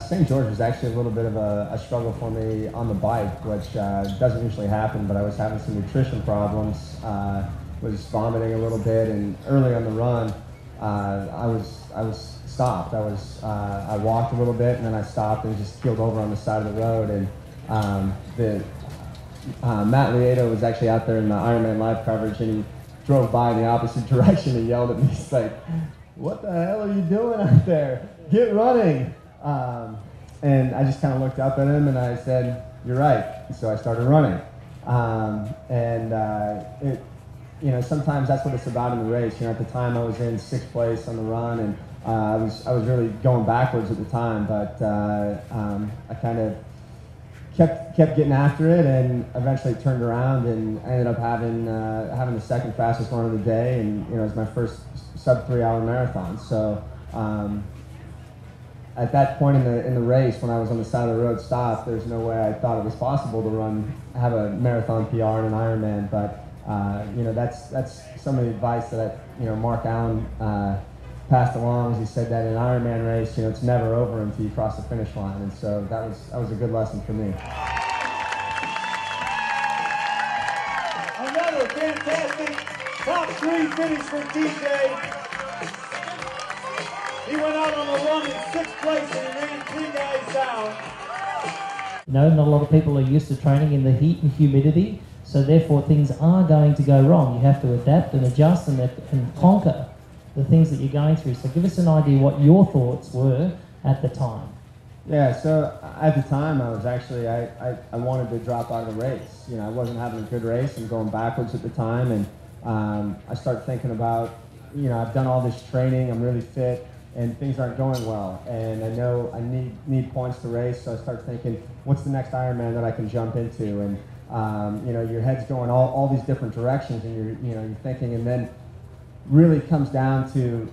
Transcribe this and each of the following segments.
St. George was actually a little bit of a struggle for me on the bike, which doesn't usually happen, but I was having some nutrition problems, was vomiting a little bit, and early on the run, I was stopped. I walked a little bit, and then I stopped and just keeled over on the side of the road, and Matt Lieto was actually out there in the Ironman live coverage, and he drove by in the opposite direction and yelled at me. He's like, "What the hell are you doing out there? Get running!" And I just kind of looked up at him and I said, "You're right." So I started running. Sometimes that's what it's about in the race. At the time I was in 6th place on the run, and I was really going backwards at the time, but I kind of kept getting after it, and eventually turned around and I ended up having the 2nd fastest run of the day, and it was my first sub 3 hour marathon. So at that point in the race, when I was on the side of the road stopped, there's no way I thought it was possible to have a marathon PR in an Ironman. But that's some of the advice that Mark Allen passed along. He said that in an Ironman race, it's never over until you cross the finish line, and so that was a good lesson for me. Another fantastic top 3 finish for DJ. He went out on a run in 6th place and he ran 3 guys down. Not a lot of people are used to training in the heat and humidity, so therefore things are going to go wrong. You have to adapt and adjust and conquer the things that you're going through. So give us an idea what your thoughts were at the time. Yeah, so at the time I was actually, I wanted to drop out of the race. I wasn't having a good race and going backwards at the time, and I started thinking about, I've done all this training, I'm really fit, and things aren't going well, and I know I need points to race, so I start thinking, what's the next Ironman that I can jump into? And your head's going all these different directions, and you're thinking, and then really comes down to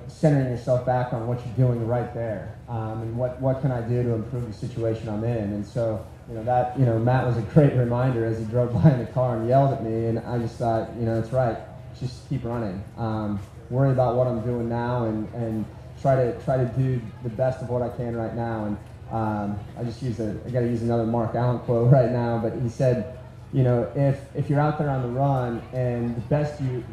centering yourself back on what you're doing right there, and what can I do to improve the situation I'm in. And so Matt was a great reminder as he drove by in the car and yelled at me, and I just thought, that's right, just keep running. Worry about what I'm doing now, and try to do the best of what I can right now. And I got to use another Mark Allen quote right now, but he said, if you're out there on the run and the best you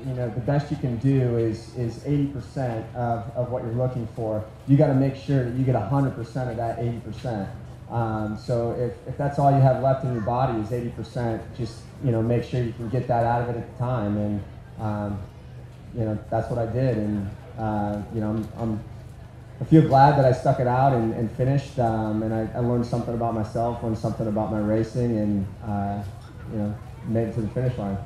can do is 80% of what you're looking for, you got to make sure that you get 100% of that 80%. So if that's all you have left in your body is 80%, just make sure you can get that out of it at the time. And that's what I did, and I feel glad that I stuck it out and finished, and I learned something about myself, learned something about my racing, and made it to the finish line.